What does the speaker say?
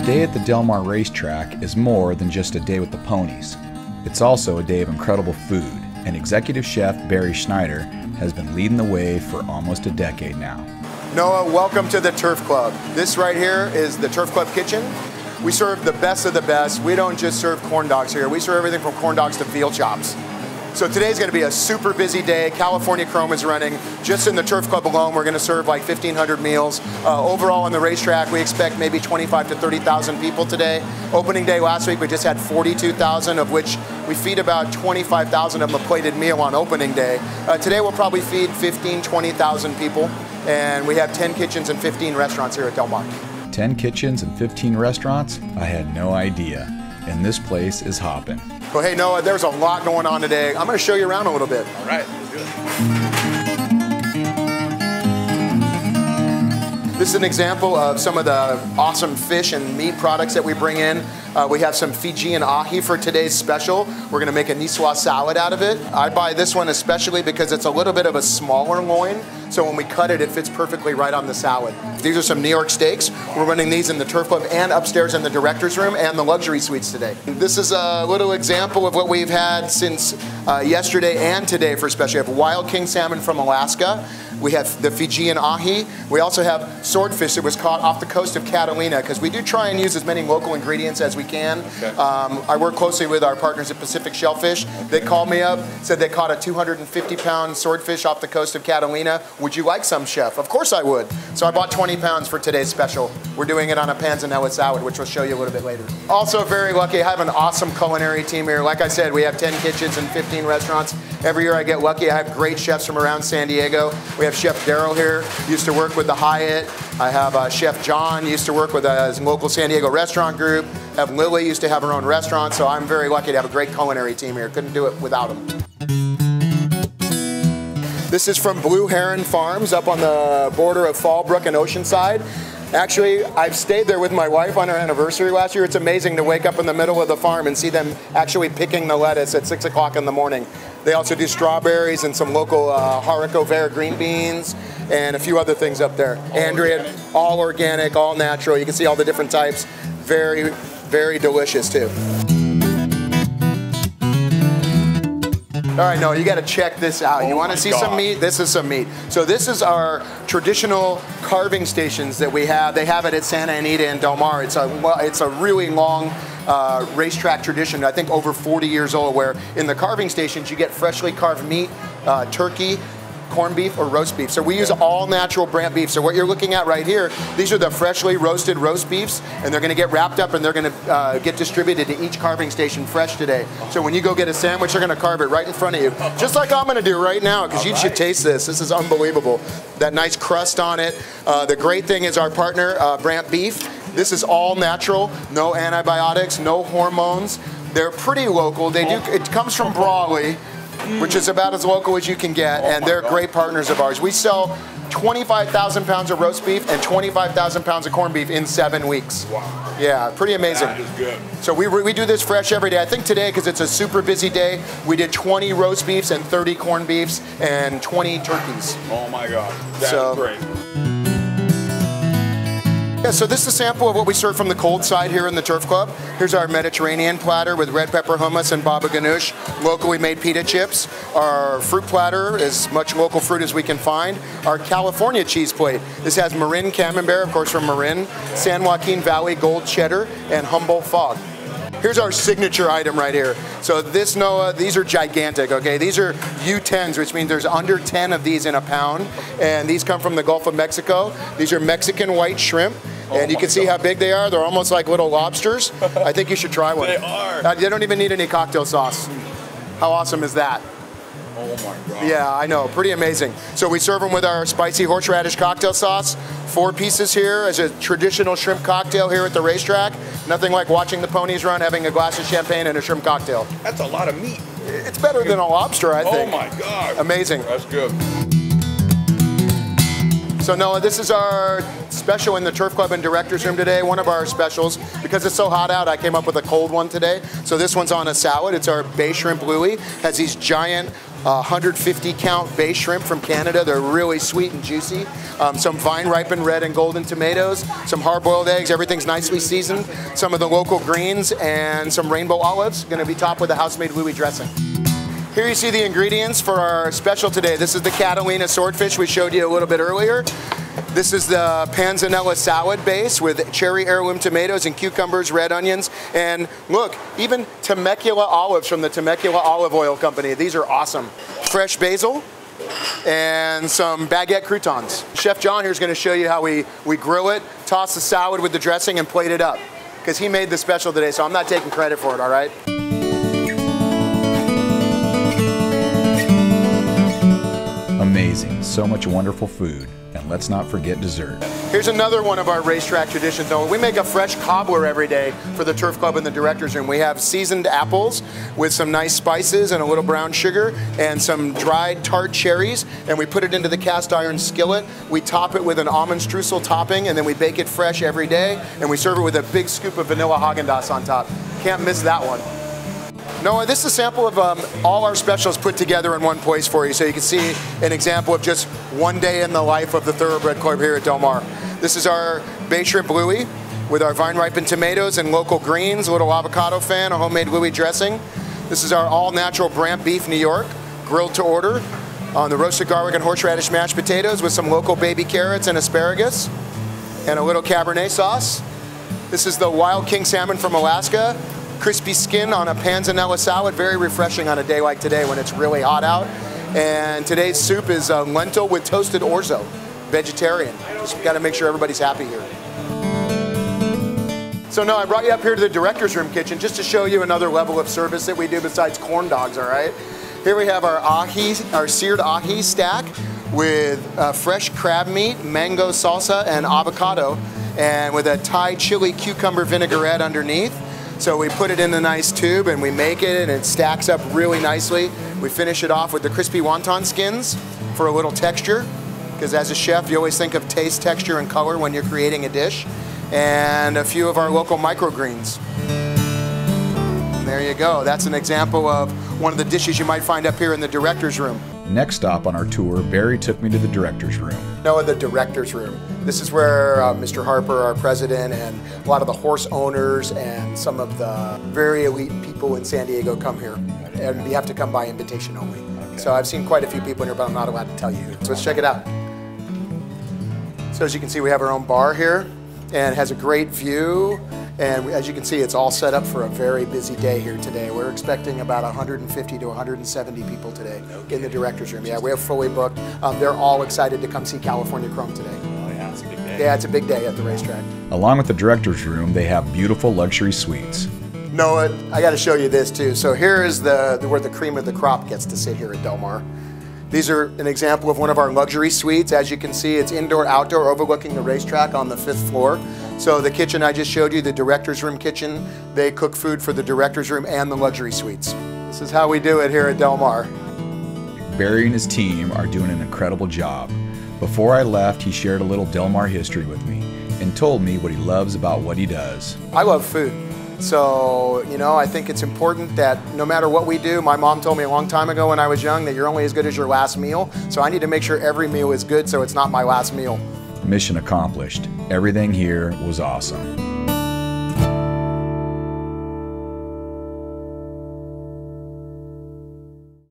day at the Del Mar racetrack is more than just a day with the ponies. It's also a day of incredible food, and executive chef Barry Schneider has been leading the way for almost a decade now. Noah, welcome to the Turf Club. This right here is the Turf Club kitchen. We serve the best of the best. We don't just serve corn dogs here. We serve everything from corn dogs to veal chops. So today's going to be a super busy day. California Chrome is running. Just in the Turf Club alone, we're going to serve like 1,500 meals. Overall on the racetrack, we expect maybe 25 to 30,000 people today. Opening day last week, we just had 42,000, of which we feed about 25,000 of them a plated meal on opening day. Today we'll probably feed 15, 20,000 people, and we have 10 kitchens and 15 restaurants here at Del Mar. 10 kitchens and 15 restaurants? I had no idea. And this place is hopping. Well, hey, Noah, there's a lot going on today. I'm going to show you around a little bit. All right, let's do it. This is an example of some of the awesome fish and meat products that we bring in. We have some Fijian ahi for today's special. We're going to make a niswa salad out of it. I buy this one especially because it's a little bit of a smaller loin, so when we cut it, it fits perfectly right on the salad. These are some New York steaks. We're running these in the Turf Club and upstairs in the director's room and the luxury suites today. This is a little example of what we've had since yesterday and today for special. We have wild king salmon from Alaska. We have the Fijian ahi. We also have swordfish that was caught off the coast of Catalina, because we do try and use as many local ingredients as we can. Okay. I work closely with our partners at Pacific Shellfish. They called me up, said they caught a 250-pound swordfish off the coast of Catalina. Would you like some, chef? Of course I would. So I bought 20 pounds for today's special. We're doing it on a panzanella salad, which we'll show you a little bit later. Also very lucky, I have an awesome culinary team here. Like I said, we have 10 kitchens and 15 restaurants. Every year I get lucky. I have great chefs from around San Diego. We have Chef Daryl here, used to work with the Hyatt. I have Chef John, used to work with a local San Diego restaurant group. I have Lily, used to have her own restaurant, so I'm very lucky to have a great culinary team here. Couldn't do it without them. This is from Blue Heron Farms up on the border of Fallbrook and Oceanside. Actually, I've stayed there with my wife on our anniversary last year. It's amazing to wake up in the middle of the farm and see them actually picking the lettuce at 6 o'clock in the morning. They also do strawberries and some local haricot vert green beans and a few other things up there. Andrea, all organic, all natural. You can see all the different types. Very, very delicious too. All right, Noah, you got to check this out. You want to see some meat? This is some meat. So this is our traditional carving stations that we have. They have it at Santa Anita in Del Mar. It's a really long racetrack tradition, I think over 40 years old, where in the carving stations you get freshly carved meat, turkey, corned beef, or roast beef. So we use all natural brand beef. So what you're looking at right here, these are the freshly roasted roast beefs, and they're going to get wrapped up and they're going to get distributed to each carving station fresh today. So when you go get a sandwich, they're going to carve it right in front of you, just like I'm going to do right now, because you should taste this. This is unbelievable. That nice crust on it. The great thing is our partner, Brant Beef. This is all natural, no antibiotics, no hormones. They're pretty local. It comes from Brawley, which is about as local as you can get, and they're great partners of ours. We sell 25,000 pounds of roast beef and 25,000 pounds of corned beef in 7 weeks. Wow. Yeah, pretty amazing. That is good. So we do this fresh every day. I think today, because it's a super busy day, we did 20 roast beefs and 30 corned beefs and 20 turkeys. Oh my God, that is great. Yeah, so this is a sample of what we serve from the cold side here in the Turf Club. Here's our Mediterranean platter with red pepper hummus and baba ganoush, locally made pita chips. Our fruit platter is much local fruit as we can find. Our California cheese plate. This has Marin Camembert, of course from Marin, San Joaquin Valley Gold Cheddar, and Humboldt Fog. Here's our signature item right here. So this, Noah, these are gigantic, okay? These are U10s, which means there's under 10 of these in a pound. And these come from the Gulf of Mexico. These are Mexican white shrimp. And you can see how big they are. They're almost like little lobsters. I think you should try one. They are. They don't even need any cocktail sauce. How awesome is that? Oh my God. Yeah, I know, pretty amazing. So we serve them with our spicy horseradish cocktail sauce. 4 pieces here as a traditional shrimp cocktail here at the racetrack. Nothing like watching the ponies run, having a glass of champagne and a shrimp cocktail. That's a lot of meat. It's better than a lobster, I think. Oh my God. Amazing. That's good. So Noah, this is our special in the Turf Club and Director's Room today, one of our specials. Because it's so hot out, I came up with a cold one today. So this one's on a salad. It's our bay shrimp louis. Has these giant 150 count bay shrimp from Canada. They're really sweet and juicy. Some vine-ripened red and golden tomatoes, some hard-boiled eggs, everything's nicely seasoned. Some of the local greens and some rainbow olives, gonna be topped with a house-made Louis dressing. Here you see the ingredients for our special today. This is the Catalina swordfish we showed you a little bit earlier. This is the panzanella salad base with cherry heirloom tomatoes and cucumbers, red onions, and look, even Temecula olives from the Temecula Olive Oil Company. These are awesome. Fresh basil and some baguette croutons. Chef John here is going to show you how we grill it, toss the salad with the dressing, and plate it up. Because he made the special today, so I'm not taking credit for it, all right? Amazing, so much wonderful food. And let's not forget dessert. Here's another one of our racetrack traditions. We make a fresh cobbler every day for the Turf Club in the director's room. We have seasoned apples with some nice spices and a little brown sugar and some dried tart cherries, and we put it into the cast iron skillet. We top it with an almond streusel topping, and then we bake it fresh every day, and we serve it with a big scoop of vanilla Haagen-Dazs on top. Can't miss that one. Noah, this is a sample of all our specials put together in one place for you, so you can see an example of just one day in the life of the Thoroughbred Club here at Del Mar. This is our bay shrimp Louis with our vine-ripened tomatoes and local greens, a little avocado fan, a homemade Louis dressing. This is our all-natural Brant beef New York, grilled to order, on the roasted garlic and horseradish mashed potatoes with some local baby carrots and asparagus, and a little Cabernet sauce. This is the Wild King salmon from Alaska. Crispy skin on a panzanella salad, very refreshing on a day like today when it's really hot out. And today's soup is lentil with toasted orzo, vegetarian. Just got to make sure everybody's happy here. So no, I brought you up here to the director's room kitchen just to show you another level of service that we do besides corn dogs, all right? Here we have our seared ahi stack with fresh crab meat, mango salsa, and avocado, and with a Thai chili cucumber vinaigrette underneath. So we put it in a nice tube and we make it, and it stacks up really nicely. We finish it off with the crispy wonton skins for a little texture, because as a chef, you always think of taste, texture, and color when you're creating a dish. And a few of our local microgreens. And there you go. That's an example of one of the dishes you might find up here in the director's room. Next stop on our tour, Barry took me to the director's room. No, the director's room. This is where Mr. Harper, our president, and a lot of the horse owners and some of the very elite people in San Diego come here. And you have to come by invitation only. Okay. So I've seen quite a few people in here, but I'm not allowed to tell you who. So let's check it out. So as you can see, we have our own bar here, and it has a great view. And as you can see, it's all set up for a very busy day here today. We're expecting about 150 to 170 people today in the director's room. Yeah, we're fully booked. They're all excited to come see California Chrome today. Oh yeah, it's a big day. Yeah, it's a big day at the racetrack. Along with the director's room, they have beautiful luxury suites. Noah, I got to show you this too. So here is where the cream of the crop gets to sit here at Del Mar. These are an example of one of our luxury suites. As you can see, it's indoor-outdoor overlooking the racetrack on the 5th floor. So the kitchen I just showed you, the director's room kitchen, they cook food for the director's room and the luxury suites. This is how we do it here at Del Mar. Barry and his team are doing an incredible job. Before I left, he shared a little Del Mar history with me and told me what he loves about what he does. I love food. So, you know, I think it's important that no matter what we do, my mom told me a long time ago when I was young that you're only as good as your last meal. So I need to make sure every meal is good so it's not my last meal. Mission accomplished. Everything here was awesome.